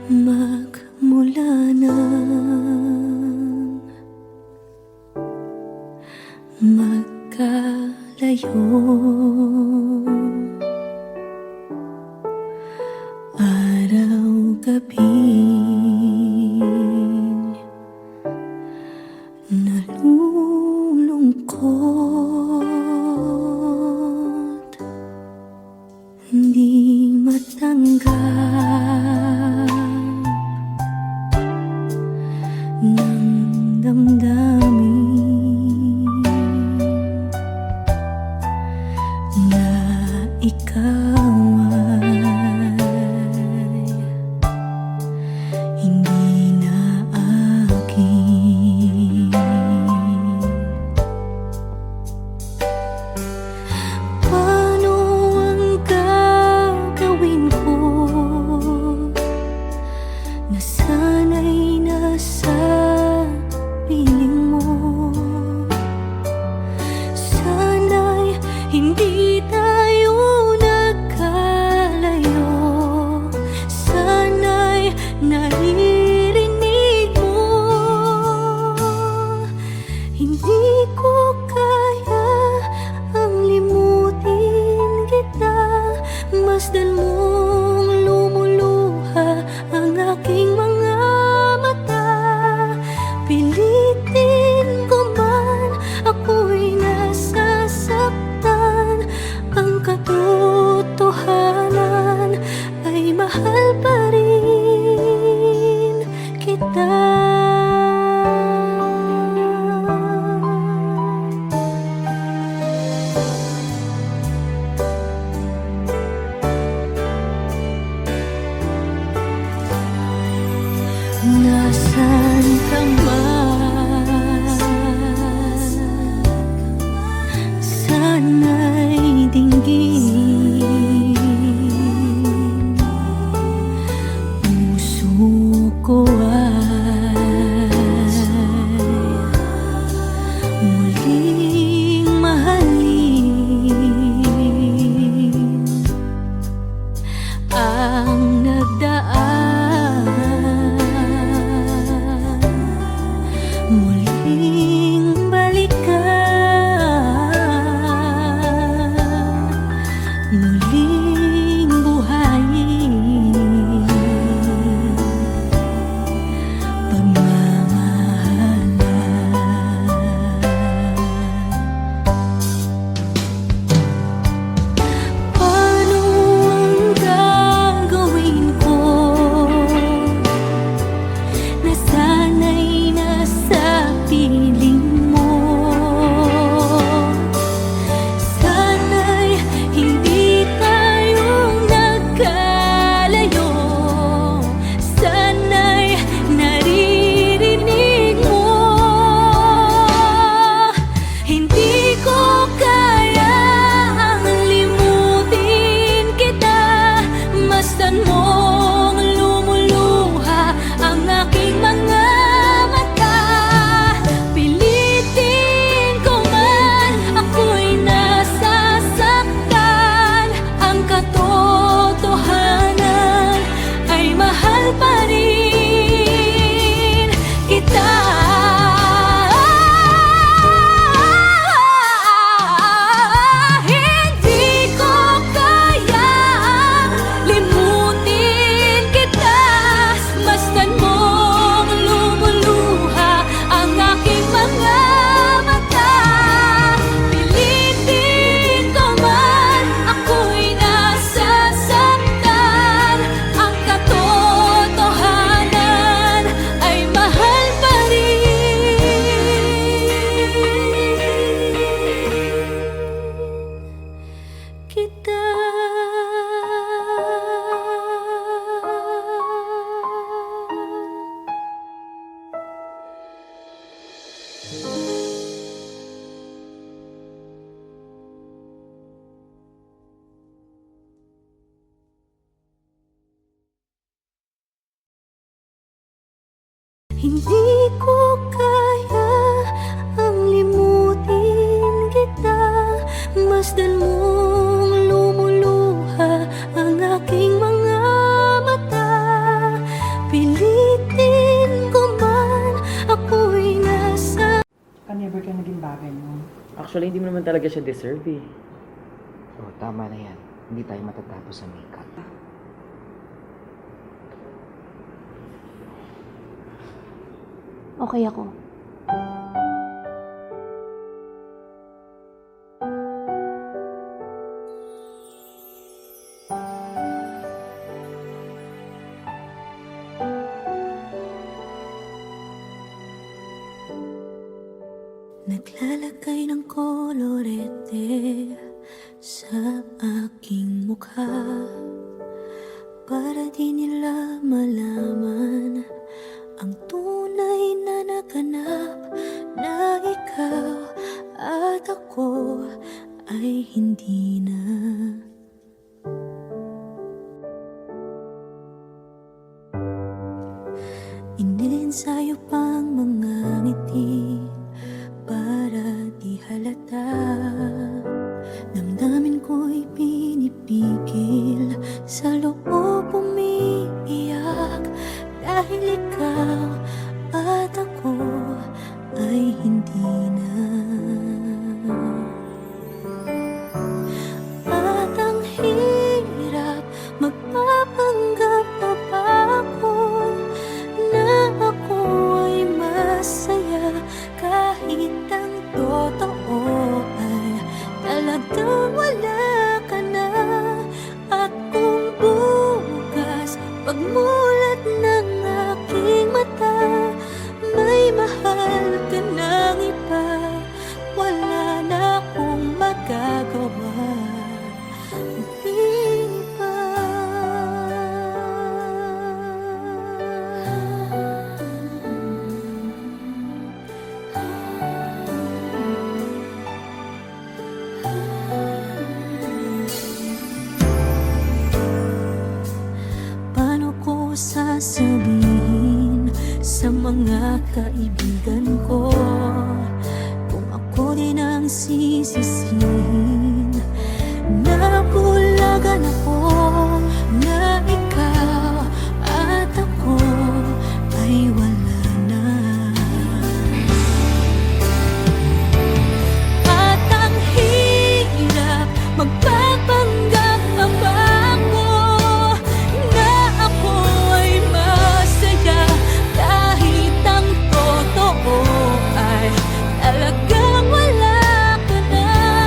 Magmula nang magkalayo, araw-gabing nalulungkot, hindi matanggap ng damdamin na ikaw ay hindi na akin. Paano ang gagawin ko na sana'y nasa piling mo? Sana'y hindi tayo nagkalayo, sana'y naririnig mo. Hindi ko kaya ang limutin kita, masdan mong lumuluha ang aking mga mata. Pilitin ko man, ako'y nasasaktan. Ang katotohanan ay mahal pa rin kita. Nasaan ka man, sana'y dinggin. Puso ko ay muling mahalin. Ang nagdaan muling balikan, muling buhayin pagmamahalan. Paano ang gagawin ko na sana'y nasa piling mo? Sana'y hindi tayo nagkalayo, sana'y naririnig mo. Hindi ko kaya ang limutin kita, masdan mong lumuluha ang aking mga mata. Pilitin ko man, ako'y nasasaktan. Ang katotohanan ay mahal pa rin kita. Hindi ko kayang limutin kita, masdan mong lumuluha ang aking mga mata. Pilitin ko man, ako'y nasasaktan. Ang katotohanan ay mahal pa rin kita. Hindi ko kaya ang limutin kita, masdan mong lumuluha ang aking mga mata. talaga siya deserve eh. Oh, tama na yan. Hindi tayo matatapos sa makeup. Okay ako. Naglalagay ng kolorete sa aking mukha para di nila malaman ang tunay na naganap, na ikaw at ako ay hindi na. Iniensayo pang mga ngiti para di halata. Damdamin ko'y pinipigil, sa loob umiiyak, dahil ikaw at ako ay hindi na. At ang hirap, magpapanggap pa ba ako na ako ay masaya, kahit ang totoo ay talagang wala ka na. At kung bukas pagmulat ng aking mata, may mahal ka ng iba, wala na akong magagawa. Di ba? Paano ko sasabihin sa mga kaibigan ko kung ako din ang sisisihin? Nabulagan ako na ikaw at ako ay wala na. At ang hirap, magpapanggap pa ba ako na ako ay masaya, kahit ang totoo ay talagang wala ka na.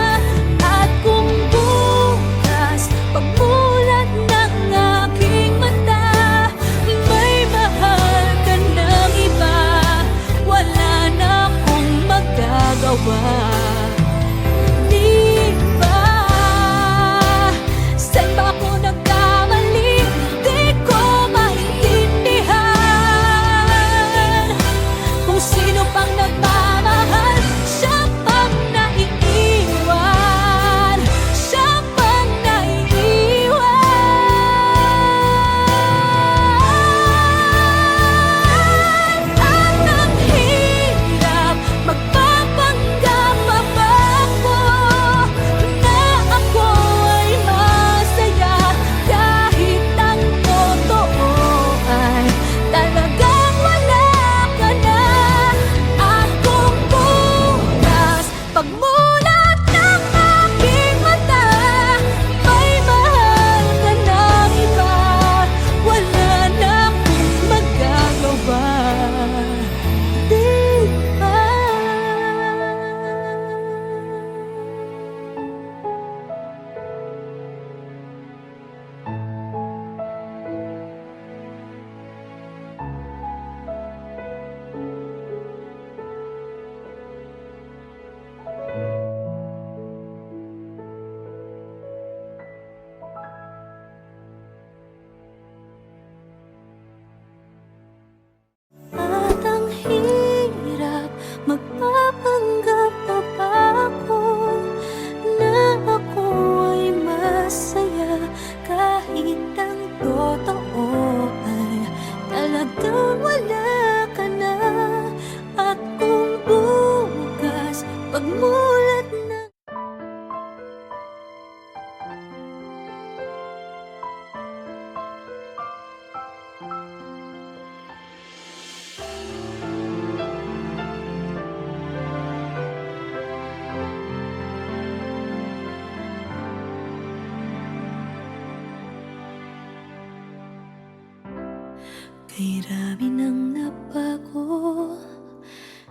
Kay rami ng nabago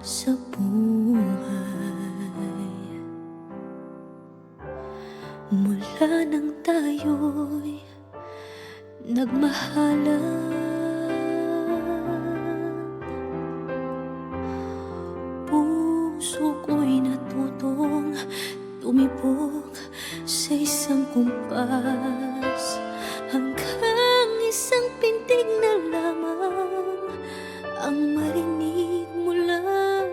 sa buhay mula nang tayo'y nagmahalan. Puso ko'y natutong tumibok sa isang kumpas, hanggang isang pintig na lamang ang marinig mula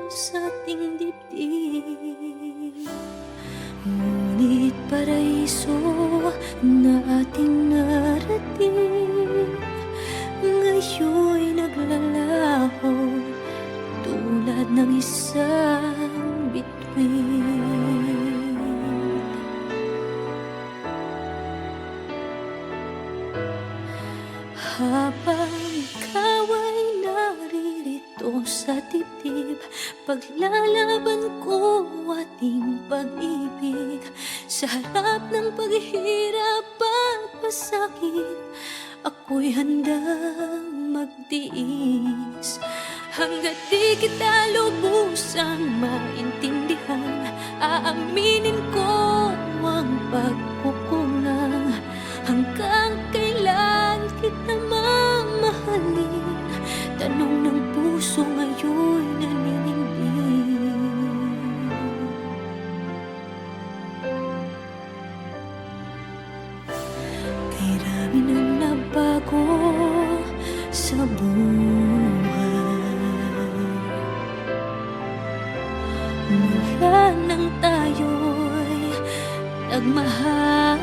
sa ating dibdib. Ngunit paraiso na ating narating ngayon'y naglalaho tulad ng isang bituin. Habang ikaw ay naririto sa dibdib, paglalaban ko ating pag-ibig. Sa harap ng paghihirap at pasakit, ako'y handang magtiis. Hanggat di kita lubusang maintindihan, aaminin ko ang pagkukulang. Hanggang kailan kita mamahalin? Tanong ng puso ngayon'y naninindig. Kay rami ng nabago sa buhay mula nang tayo'y nagmahalan.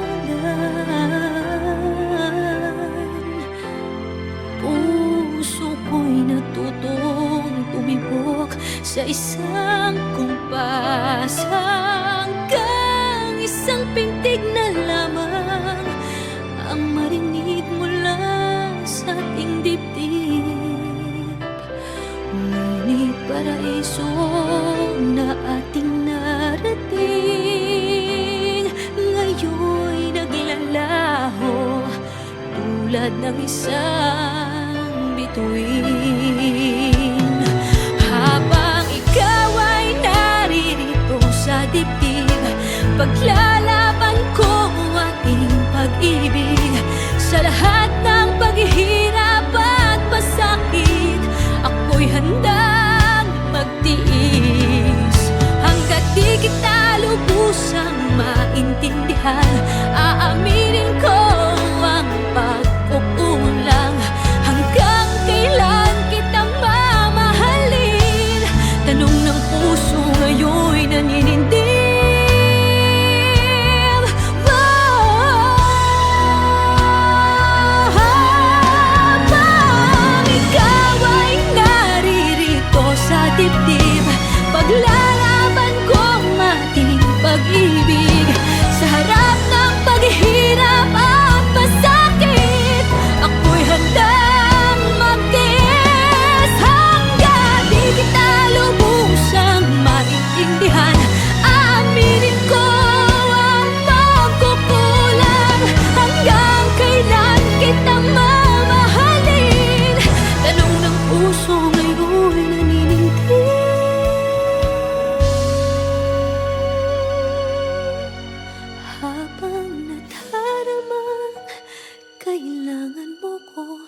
Puso ko'y natutong tumibok sa isang kumpas, hanggang isang pintig na lamang ang marinig mula sa ating dibdib. Ngunit paraiso na ating narating ngayon'y naglalaho tulad ng isang bituin. Habang ikaw ay naririto sa dibdib, paglalaban ko ating pag-ibig. Sa lahat ng paghihirap at pasakit, ako'y handang magtiis. Hanggat di kita lubusang maintindihan, aaminin ko ang pagkukulang. Hanggang kailan kita mamahalin? Tanong ng puso ngayon'y naninindig. Habang ikaw ay naririto sa dibdib, paglalaban ko ating pag-ibig. Sa harap ng paghihirap at pasakit, ako'y handang magtiis. Hanggang di kita lubusang maintindihan, aaminin ko ang pagkukulang. Hanggang kailan kita mamahalin? Tanong ng puso ngayon'y naninindig. Habang nadaramang kailangan mo ko,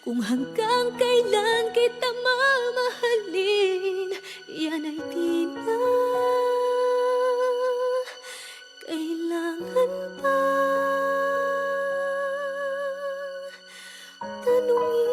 kung hanggang kailan kita mamahalin, yan ay di na kailangan pa tanungin.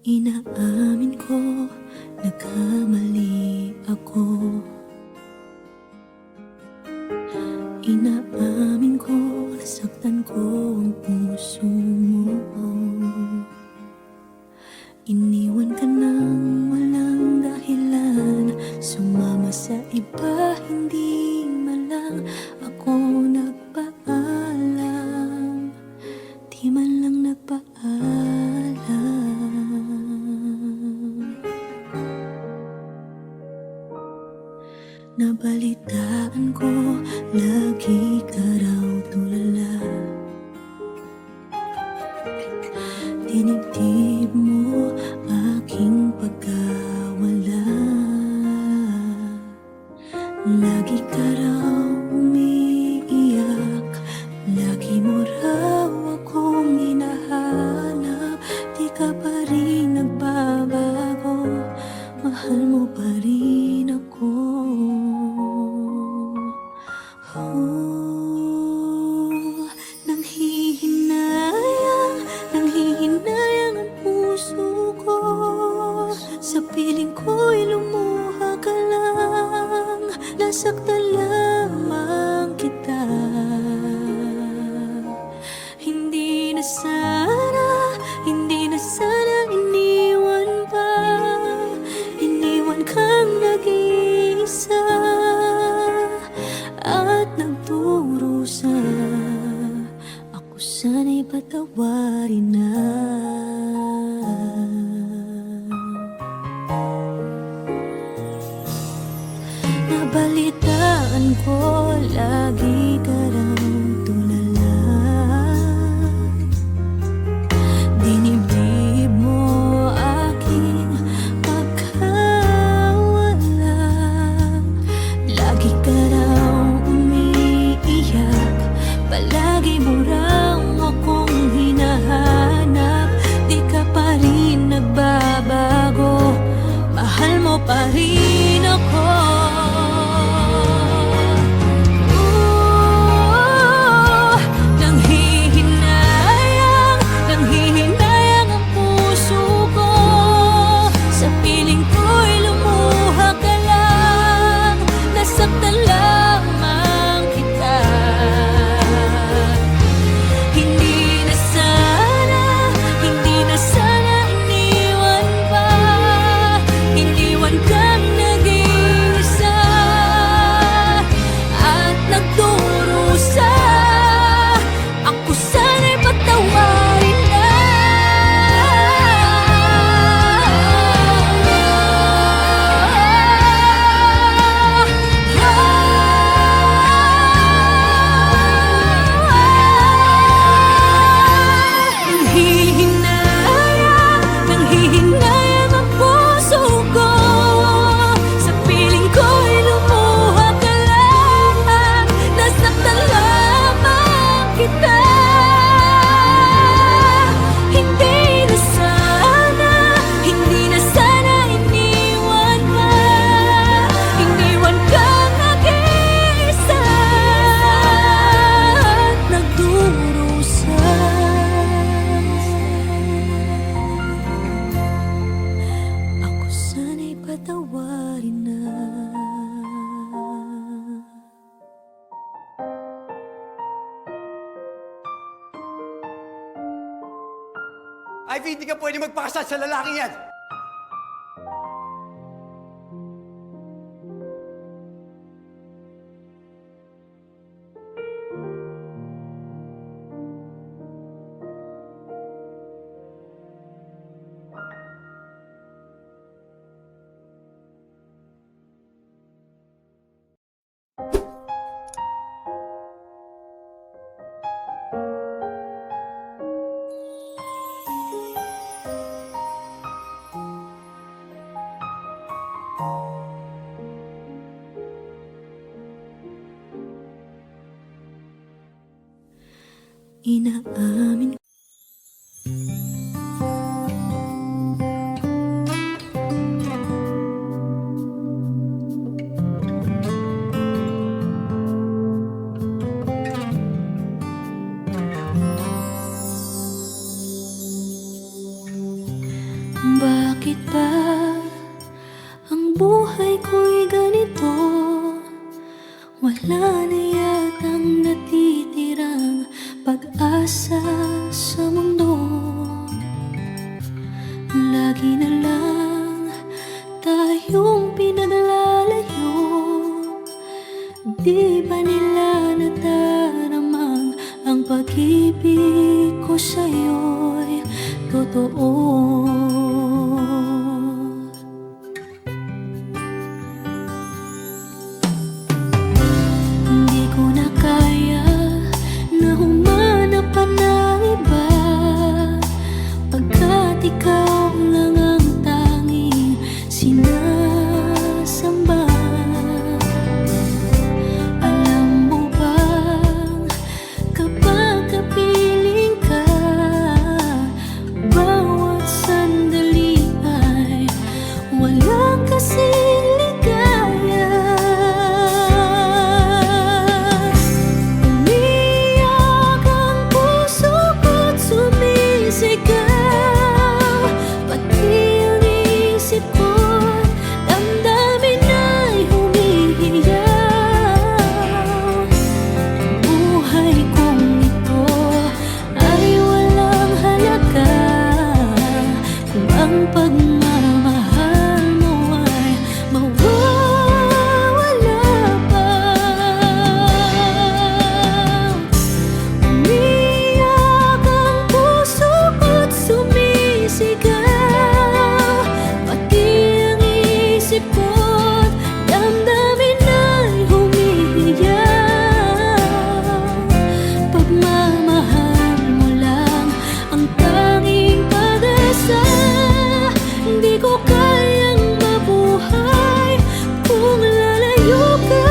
Inaamin ko, nagkamali ako. Inaamin ko, nasaktan ko ang puso mo. Iniwan ka nang walang dahilan, sumama sa iba, hindi man lang ako nagpaalam, di man lang nagpaalam. Nabalitaan ko, lagi ka raw tulala. Dinibdib mo aking pagkawala. Lagi ka raw umiiyak, lagi mo raw akong hinahanap. Di ka pa rin nagbabago, mahal mo pa rin ako. Nanghihinayang ang puso ko. Sa piling ko'y lumuha ka lang, nasaktan lamang kita. Hindi na sana iniwan pa. Iniwan kang nag-iisa at nagdurusa. Ako sana'y patawarin na. Nabalitaan ko, lagi ka raw tulala. Dinibdib mo aking pagkawala. Lagi ka raw umiiyak, palagi mo raw akong hinahanap. Di ka pa rin nagbabago, mahal mo pa rin ako. Nanghihinayang ang puso ko. Sa piling ko'y lumuha ka lang, nasaktan lamang kita. Hindi na sana iniwan pa. Iniwan kang nag-iisa at nagdurusa. Ako sana'y patawarin na. Nanghihinayang ang puso ko. Sa piling ko'y lumuha ka lang, nasaktan lamang kita. Hindi na sana iniwan pa. Iniwan kang nag-iisa at nagdurusa. Ako sana'y patawarin na. Ivy, hindi ka pwede magpakasal sa lalaking yan! Inaamin bakit ba ang buhay ko'y ganito? Wala na yatang natitirang pag totoo. Hindi ko na kaya na humanap pa ng iba, pagkat ikaw lang ang tanging sinasamba. Alam mo bang kapag kapiling ka, bawat sandali ay walang kasing ligaya. Umiyak ang puso ko't sumisigaw, pati ang isip ko't damdamin ay humihiyaw. Buhay kong ito ay walang halaga kung ang pagmamahal mo ay mawawala pa. Umiyak ang puso ko't sumisigaw, pati ang isip ko't damdamin ay humihiyaw. Pagmamahal mo lang ang tanging pag-asa, hindi ko kayang mabuhay kung lalayo ka.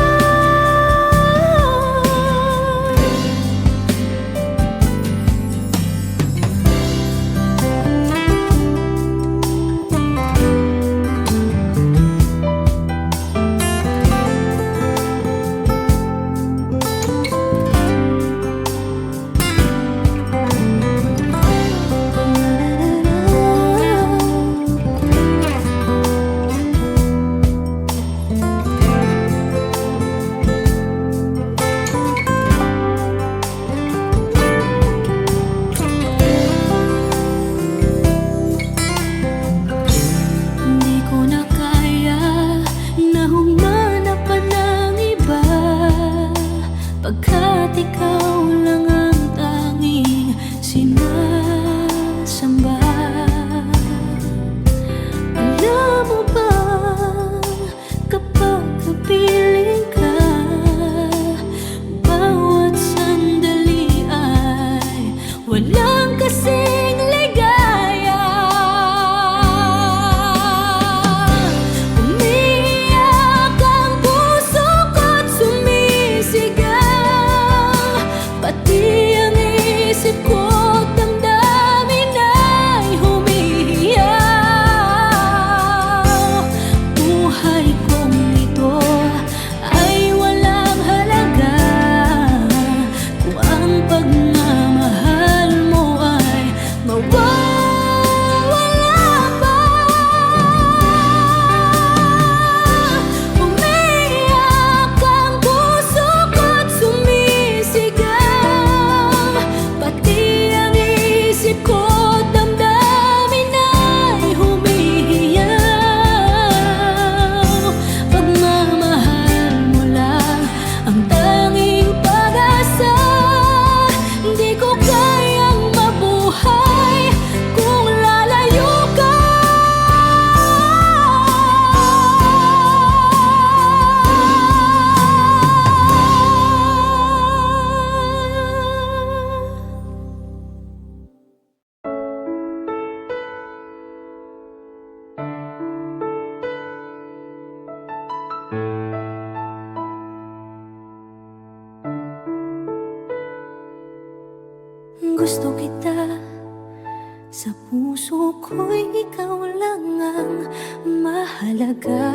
Hindi ko na kaya na humanap pa ng iba, pagkat ikaw lang ang tanging sinasamba. Alam mo ba kapag kapiling ka, bawat sandali ay walang kasing ligaya. Umiyak ang puso ko't sumisigaw, pati ang isip ko't damdamin ay humihiyaw. Buhay kong ito ay walang halaga kung ang pagmamahal mo ay mawawala pa. Umiyak ang puso ko't sumisigaw, pati ang isip ko't damdamin ay humihiyaw. Pagmamahal mo lang ang tanging pag-asa, hindi ko kayang mabuhay kung lalayo ka. Gusto kita, sa puso ko'y ikaw lang ang mahalaga.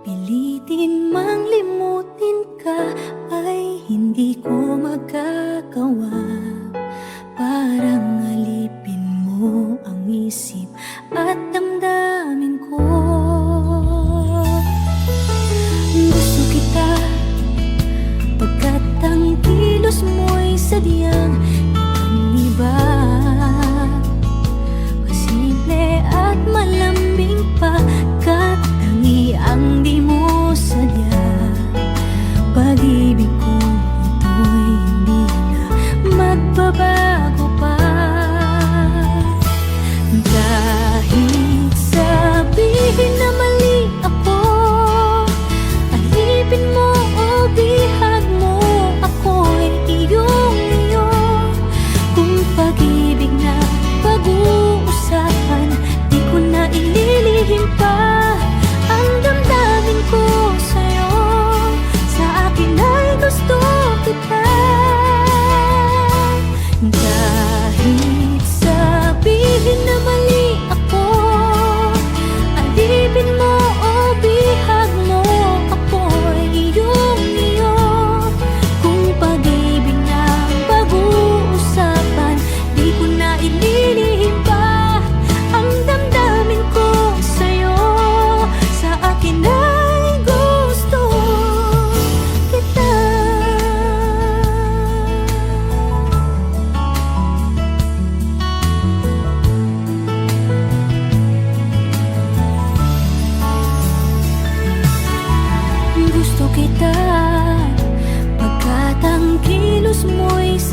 Pilitin mang limutin ka ay hindi ko magagawa. Parang alipin mo ang isip at damdamin ko. Gusto kita pagkat ang kilos mo'y sadyang ibang-iba. Pasimple at malambing pa, kat tangi ang di mo sadya. Pag-ibig kong ito'y hindi na magbabago pa.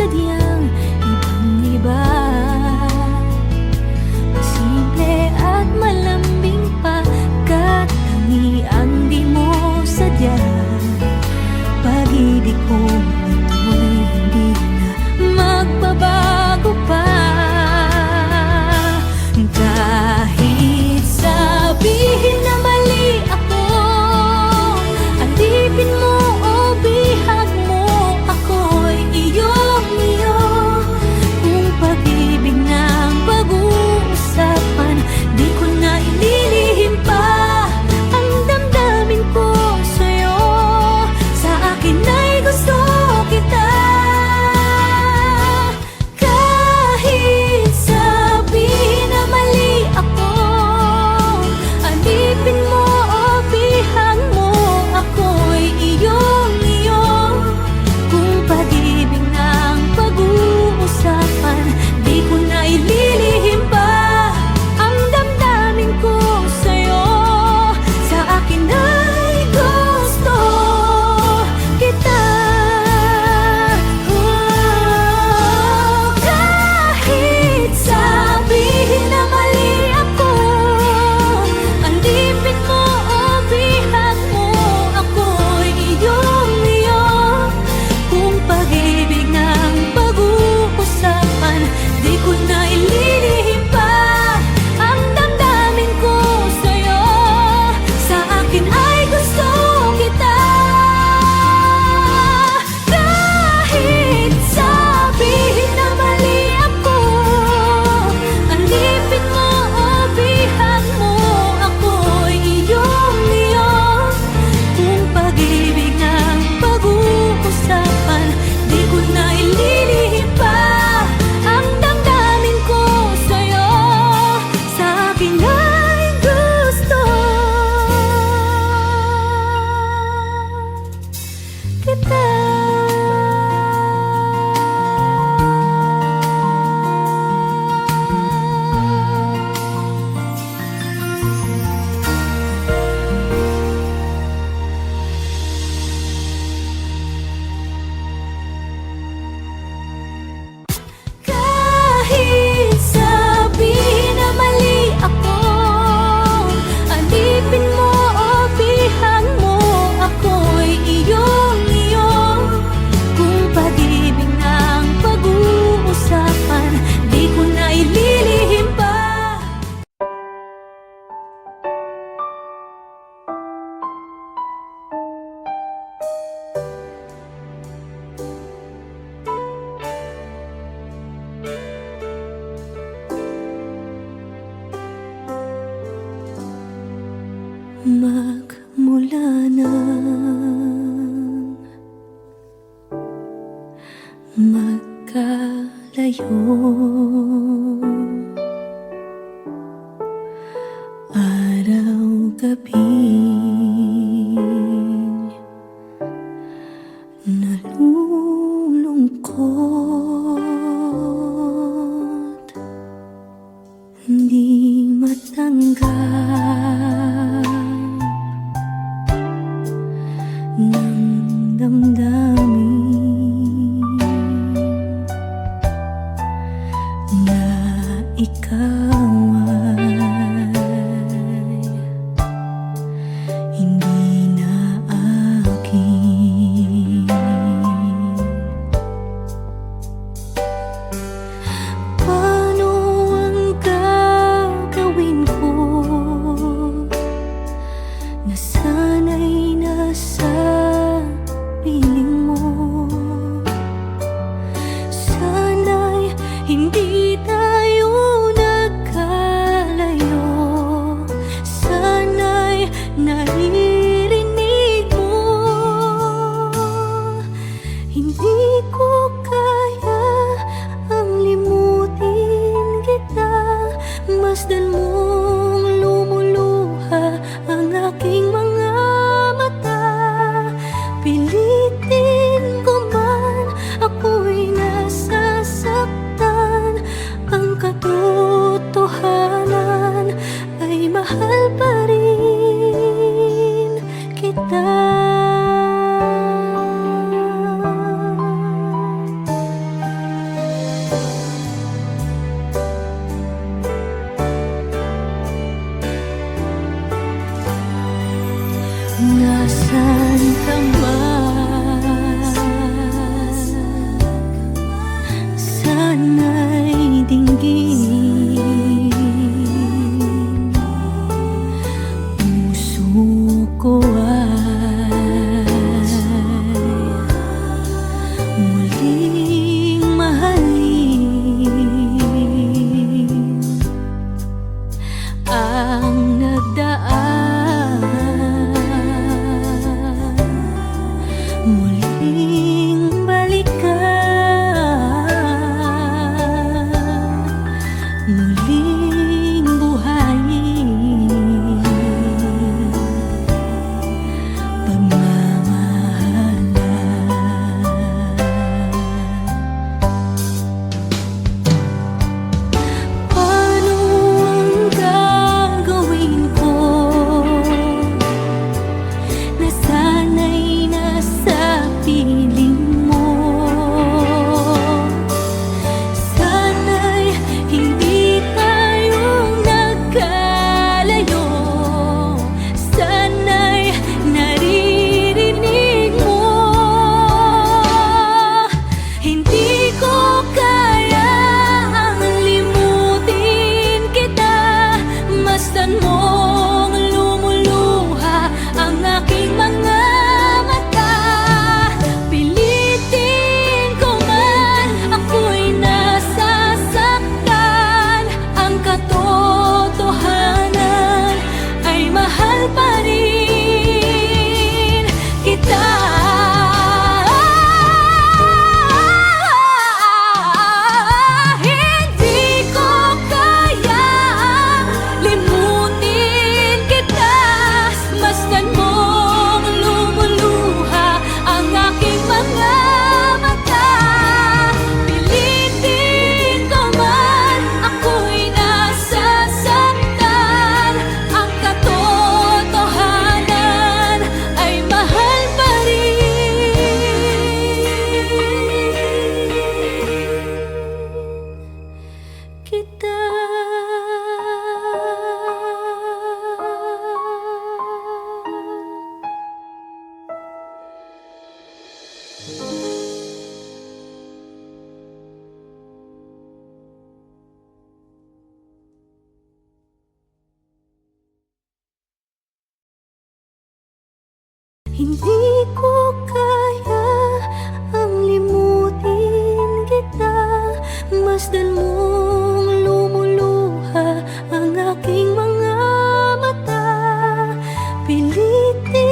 sadyang ibang-iba. Simple at malambing pagkatangiang di mo sadya. Pag-ibig kong ito'y hindi na magbabago pa. Kahit sabihin na mali ako, alipin mo o bihag mo, ako'y iyong-iyo. Kung pag-ibig ng pag-uusapan, di ko na ililihim pa ang damdamin ko sa'yo. Sa akin ay gusto kita. Kahit sabihin na mali ako, alipin mo o bihag mo, ako'y iyong-iyo. Kung pag-ibig ng pag-uusapan, di ko na ililihim pa ang damdamin ko sa'yo. Sa akin ay gusto kita. Kahit sabihin na mali ako, alipin mo o bihag mo, ako'y iyong-iyo. Kung pag-ibig ng pag-uusapan, di ko na ililihim pa ang damdamin ko sa'yo. Sa akin ay gusto kita. Kahit sabihin na mali ako, alipin mo o bihag mo, ako'y iyong-iyo. Kung pag-ibig ng pag-uusapan, di ko na ililihim pa ang damdamin ko sa'yo. Sa akin ay gusto kita. Kahit sabihin na mali ako, alipin mo o bihag mo, ako'y iyong-iyo. Kung pag-ibig ng pag-uusapan, di ko na ililihim pa. Magmula nang magkalayo, araw-gabi nalulungkot, hindi matanggap ng damdamin na ikaw ay hindi na akin. Paano ang gagawin ko na sana'y nasa piling mo? Sana'y hindi tayo nag Hindi ko kaya ang limutin kita. Masdan mong lumuluha ang aking mga mata. Pilitin